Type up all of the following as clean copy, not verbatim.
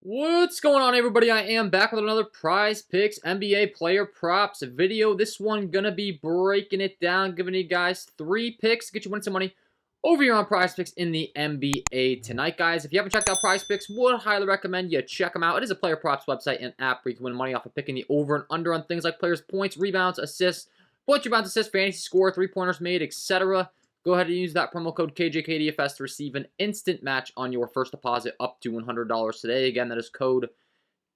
What's going on, everybody? I am back with another Prize Picks NBA player props video. This one gonna be breaking it down, giving you guys 3 picks to get you winning some money over here on Prize Picks in the NBA tonight, guys. If you haven't checked out Prize Picks, would highly recommend you check them out. It is a player props website and app where you can win money off of picking the over and under on things like players' points, rebounds, assists, points, rebounds, assists, fantasy score, 3-pointers made, etc. Go ahead and use that promo code KJK DFS to receive an instant match on your first deposit up to $100 today. Again, that is code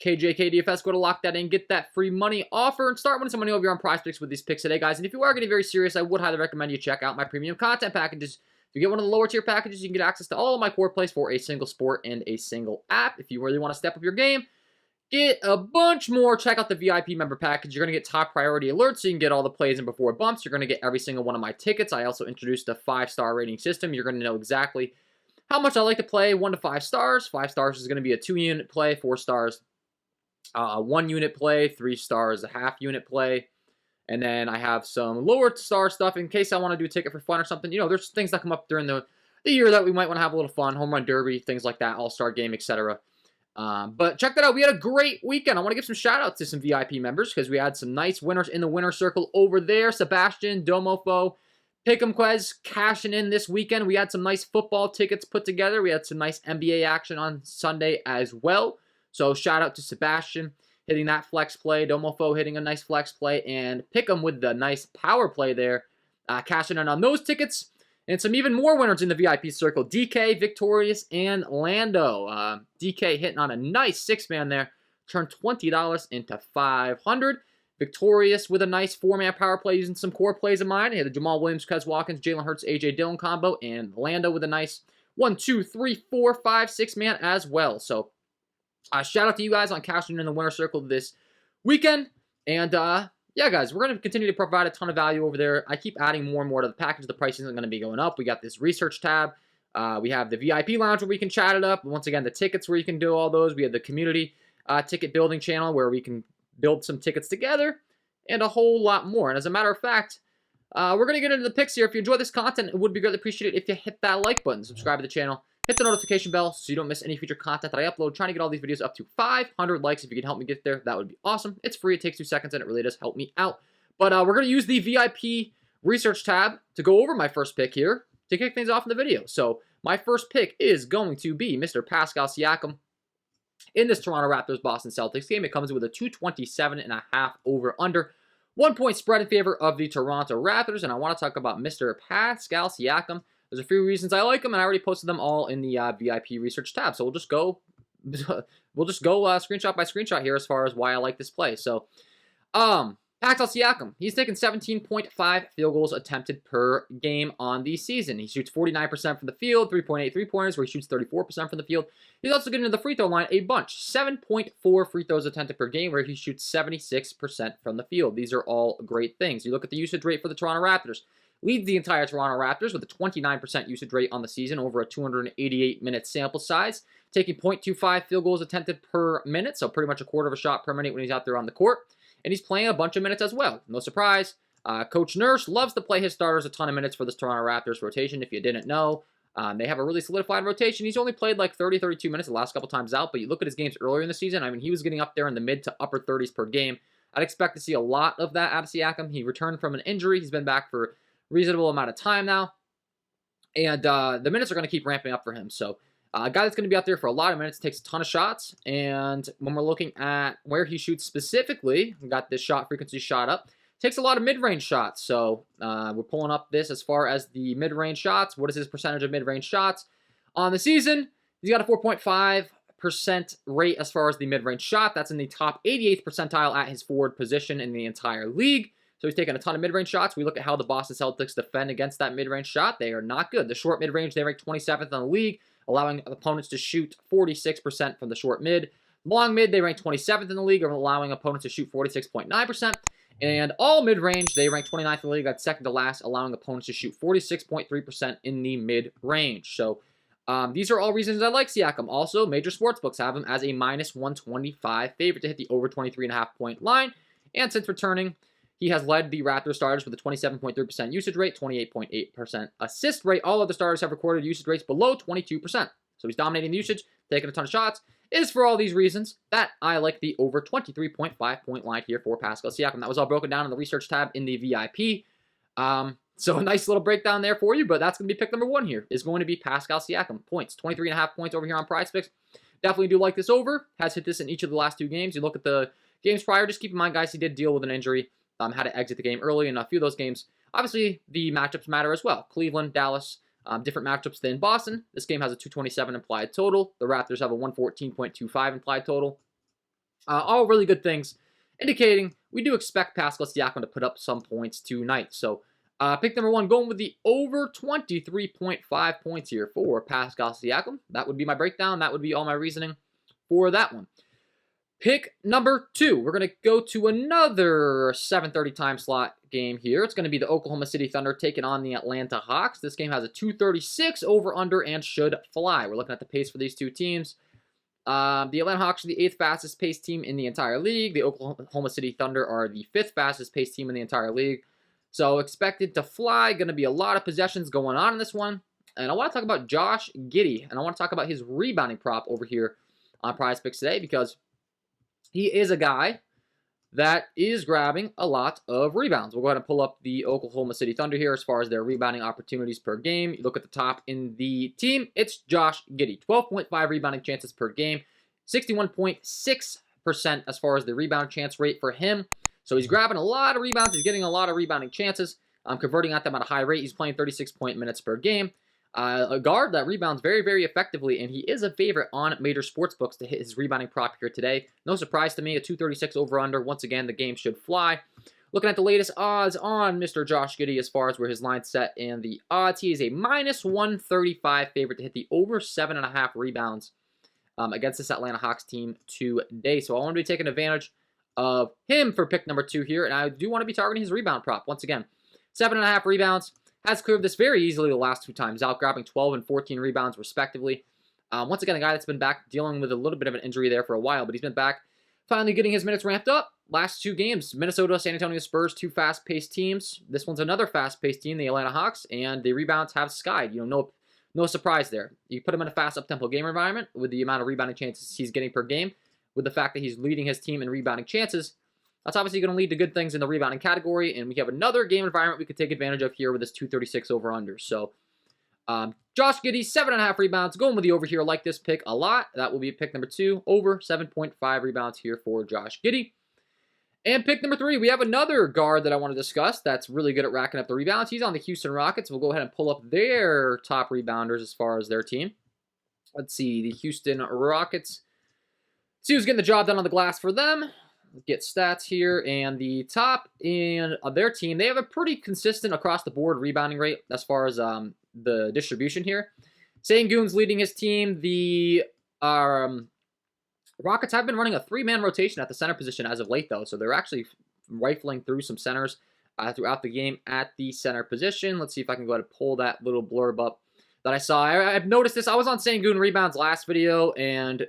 KJK DFS. Go to lock that in, get that free money offer, and start winning some money over here on Prize Picks with these picks today, guys. And if you are getting very serious, I would highly recommend you check out my premium content packages. If you get one of the lower tier packages, you can get access to all of my core plays for a single sport and a single app. If you really want to step up your game, get a bunch more. Check out the VIP member package. You're going to get top priority alerts so you can get all the plays and before bumps. You're going to get every single one of my tickets. I also introduced a 5-star rating system. You're going to know exactly how much I like to play, 1 to 5 stars. 5 stars is going to be a 2-unit play, 4 stars, a 1-unit play, 3 stars, a half-unit play. And then I have some lower star stuff in case I want to do a ticket for fun or something. You know, there's things that come up during the year that we might want to have a little fun. Home run derby, things like that, all-star game, etc. But check that out. We had a great weekend. I want to give some shout outs to some VIP members because we had some nice winners in the winner circle over there. Sebastian, Domofo, Pick'em cashing in this weekend. We had some nice football tickets put together. We had some nice NBA action on Sunday as well. So shout out to Sebastian hitting that flex play. Domofo hitting a nice flex play. And Pick'em with the nice power play there. Cashing in on those tickets. And some even more winners in the VIP circle. DK, Victorious, and Lando. DK hitting on a nice 6-man there. Turned $20 into $500. Victorious with a nice 4-man power play using some core plays of mine. He had the Jamal Williams, Kez Watkins, Jalen Hurts, AJ Dillon combo. And Lando with a nice 1, 2, 3, 4, 5, 6-man as well. So shout out to you guys on cashing in the winner circle this weekend. And yeah, guys, we're going to continue to provide a ton of value over there. I keep adding more and more to the package. The price isn't going to be going up. We got this research tab. We have the VIP lounge where we can chat it up. Once again, the tickets where you can do all those. We have the community ticket building channel where we can build some tickets together and a whole lot more. And as a matter of fact, we're going to get into the picks here. If you enjoy this content, it would be greatly appreciated if you hit that like button, subscribe to the channel, hit the notification bell so you don't miss any future content that I upload. Trying to get all these videos up to 500 likes. If you can help me get there, that would be awesome. It's free. It takes 2 seconds, and it really does help me out. But we're going to use the VIP research tab to go over my first pick here to kick things off in the video. So my first pick is going to be Mr. Pascal Siakam in this Toronto Raptors-Boston Celtics game. It comes with a 227.5 over-under. 1-point spread in favor of the Toronto Raptors. And I want to talk about Mr. Pascal Siakam. There's a few reasons I like him, and I already posted them all in the VIP research tab. So we'll just go screenshot by screenshot here as far as why I like this play. So, Pascal Siakam, he's taken 17.5 field goals attempted per game on the season. He shoots 49% from the field, 3.8 3-pointers, where he shoots 34% from the field. He's also getting to the free throw line a bunch. 7.4 free throws attempted per game, where he shoots 76% from the field. These are all great things. You look at the usage rate for the Toronto Raptors. Leads the entire Toronto Raptors with a 29% usage rate on the season over a 288-minute sample size, taking 0.25 field goals attempted per minute, so pretty much a quarter of a shot per minute when he's out there on the court. And he's playing a bunch of minutes as well. No surprise. Coach Nurse loves to play his starters a ton of minutes for this Toronto Raptors rotation, if you didn't know. They have a really solidified rotation. He's only played like 30, 32 minutes the last couple times out, but you look at his games earlier in the season, I mean, he was getting up there in the mid to upper 30s per game. I'd expect to see a lot of that out of Siakam. He returned from an injury. He's been back for a reasonable amount of time now. And the minutes are going to keep ramping up for him. So a guy that's going to be out there for a lot of minutes, takes a ton of shots. And when we're looking at where he shoots specifically, we got this shot frequency shot up. Takes a lot of mid-range shots. So we're pulling up this as far as the mid-range shots. What is his percentage of mid-range shots on the season? He's got a 4.5% rate as far as the mid-range shot. That's in the top 88th percentile at his forward position in the entire league. So he's taking a ton of mid-range shots. We look at how the Boston Celtics defend against that mid-range shot. They are not good. The short mid-range, they rank 27th in the league, allowing opponents to shoot 46% from the short mid. Long mid, they rank 27th in the league, allowing opponents to shoot 46.9%. And all mid-range, they rank 29th in the league, that's second to last, allowing opponents to shoot 46.3% in the mid-range. So these are all reasons I like Siakam. Also, major sportsbooks have him as a minus 125 favorite to hit the over 23.5 point line. And since returning, he has led the Raptors starters with a 27.3% usage rate, 28.8% assist rate. All other starters have recorded usage rates below 22%. So he's dominating the usage, taking a ton of shots, is for all these reasons that I like the over 23.5 point line here for Pascal Siakam. That was all broken down in the research tab in the VIP. So a nice little breakdown there for you, but that's going to be pick number 1 here, is going to be Pascal Siakam. Points, 23.5 points over here on Prizepicks. Definitely do like this over. Has hit this in each of the last 2 games. You look at the games prior, just keep in mind, guys, he did deal with an injury. Had to exit the game early in a few of those games. Obviously, the matchups matter as well. Cleveland, Dallas, different matchups than Boston. This game has a 227 implied total. The Raptors have a 114.25 implied total. All really good things, indicating we do expect Pascal Siakam to put up some points tonight. So, pick number 1, going with the over 23.5 points here for Pascal Siakam. That would be my breakdown. That would be all my reasoning for that one. Pick number 2, we're going to go to another 7:30 time slot game here. It's going to be the Oklahoma City Thunder taking on the Atlanta Hawks. This game has a 236 over-under and should fly. We're looking at the pace for these two teams. The Atlanta Hawks are the 8th fastest paced team in the entire league. The Oklahoma City Thunder are the 5th fastest paced team in the entire league. So expected to fly. Going to be a lot of possessions going on in this one. And I want to talk about Josh Giddey. And I want to talk about his rebounding prop over here on Prizepicks today, because he is a guy that is grabbing a lot of rebounds. We'll go ahead and pull up the Oklahoma City Thunder here as far as their rebounding opportunities per game. You look at the top in the team, it's Josh Giddey. 12.5 rebounding chances per game, 61.6% as far as the rebound chance rate for him. So he's grabbing a lot of rebounds. He's getting a lot of rebounding chances. Converting at them at a high rate. He's playing 36 minutes per game. A guard that rebounds very, very effectively, and he is a favorite on major sportsbooks to hit his rebounding prop here today. No surprise to me, a 236 over-under. Once again, the game should fly. Looking at the latest odds on Mr. Josh Giddey as far as where his line's set and the odds, he is a minus 135 favorite to hit the over 7.5 rebounds against this Atlanta Hawks team today. So I want to be taking advantage of him for pick number 2 here, and I do want to be targeting his rebound prop. Once again, 7.5 rebounds. Has cleared this very easily the last 2 times out, grabbing 12 and 14 rebounds respectively. Once again, a guy that's been back dealing with a little bit of an injury there for a while, but he's been back, finally getting his minutes ramped up. Last 2 games, Minnesota, San Antonio Spurs, 2 fast-paced teams. This one's another fast-paced team, the Atlanta Hawks, and the rebounds have skied. You know, no surprise there. You put him in a fast up-tempo game environment with the amount of rebounding chances he's getting per game, with the fact that he's leading his team in rebounding chances. That's obviously going to lead to good things in the rebounding category, and we have another game environment we could take advantage of here with this 236 over-under. So, Josh Giddey, 7.5 rebounds. Going with the over here, like this pick a lot. That will be pick number 2, over 7.5 rebounds here for Josh Giddey. And pick number 3, we have another guard that I want to discuss that's really good at racking up the rebounds. He's on the Houston Rockets. We'll go ahead and pull up their top rebounders as far as their team. Let's see, the Houston Rockets. See who's getting the job done on the glass for them. Get stats here, and the top in their team, they have a pretty consistent across-the-board rebounding rate as far as the distribution here. Sengun's leading his team. The Rockets have been running a 3-man rotation at the center position as of late, though, so they're actually rifling through some centers throughout the game at the center position. Let's see if I can go ahead and pull that little blurb up that I saw. I've noticed this. I was on Sengun rebounds last video, and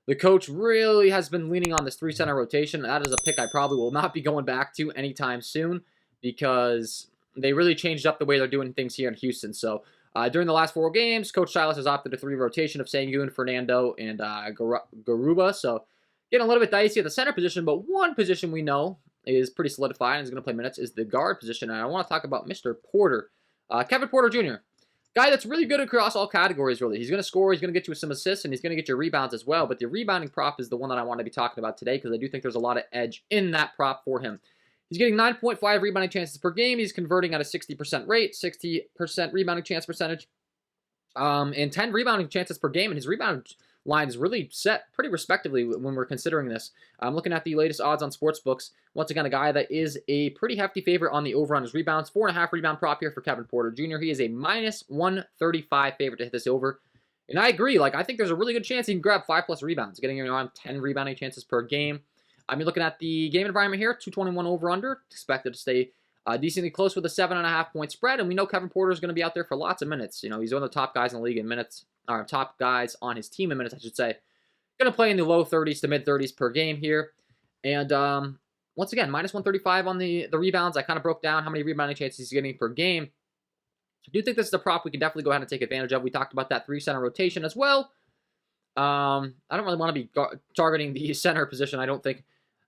the coach really has been leaning on this 3-center rotation. That is a pick I probably will not be going back to anytime soon, because they really changed up the way they're doing things here in Houston. So during the last 4 games, Coach Silas has opted a 3 rotation of Sengun, Fernando, and Garuba. So getting a little bit dicey at the center position, but one position we know is pretty solidified and is going to play minutes is the guard position. And I want to talk about Mr. Porter, Kevin Porter Jr., guy that's really good across all categories, really. He's going to score, he's going to get you some assists, and he's going to get you rebounds as well. But the rebounding prop is the one that I want to be talking about today, because I do think there's a lot of edge in that prop for him. He's getting 9.5 rebounding chances per game. He's converting at a 60% rate, 60% rebounding chance percentage, and 10 rebounding chances per game. And his rebound line is really set pretty respectively when we're considering this. I'm looking at the latest odds on sportsbooks. Once again, a guy that is a pretty hefty favorite on the over on his rebounds. 4.5 rebound prop here for Kevin Porter Jr. He is a minus 135 favorite to hit this over. And I agree. I think there's a really good chance he can grab 5+ rebounds, getting around 10 rebounding chances per game. I mean, looking at the game environment here, 221 over-under. Expected to stay decently close with a 7.5 point spread. And we know Kevin Porter is going to be out there for lots of minutes. You know, he's one of the top guys in the league in minutes, or top guys on his team in minutes, I should say. Going to play in the low 30s to mid 30s per game here. And once again, minus 135 on the rebounds. I kind of broke down how many rebounding chances he's getting per game. I do think this is a prop we can definitely go ahead and take advantage of. We talked about that 3-center rotation as well. I don't really want to be targeting the center position, I don't think,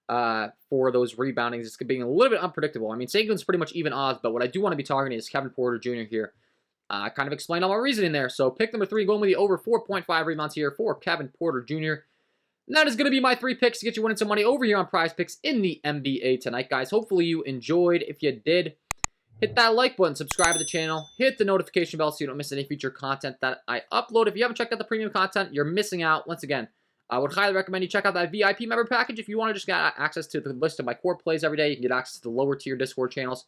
for those reboundings. It's being a little bit unpredictable. I mean, Sengun's pretty much even odds, but what I do want to be targeting is Kevin Porter Jr. here. Kind of explain all my reasoning there. So pick number 3, going with the over 4.5 rebounds here for Kevin Porter Jr. And that is going to be my 3 picks to get you winning some money over here on Prizepicks in the NBA tonight, guys. Hopefully you enjoyed. If you did, hit that like button, subscribe to the channel, hit the notification bell so you don't miss any future content that I upload. If you haven't checked out the premium content, you're missing out. Once again, I would highly recommend you check out that VIP member package if you want to just get access to the list of my core plays every day. You can get access to the lower tier Discord channels.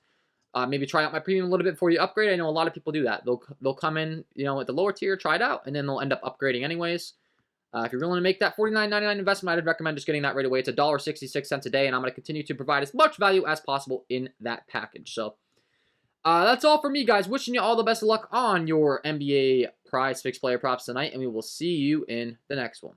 Maybe try out my premium a little bit before you upgrade. I know a lot of people do that. They'll come in, you know, at the lower tier, try it out, and then they'll end up upgrading anyways. If you're willing to make that $49.99 investment, I'd recommend just getting that right away. It's $1.66 a day, and I'm going to continue to provide as much value as possible in that package. So that's all for me, guys. Wishing you all the best of luck on your NBA Prizepicks player props tonight, and we will see you in the next one.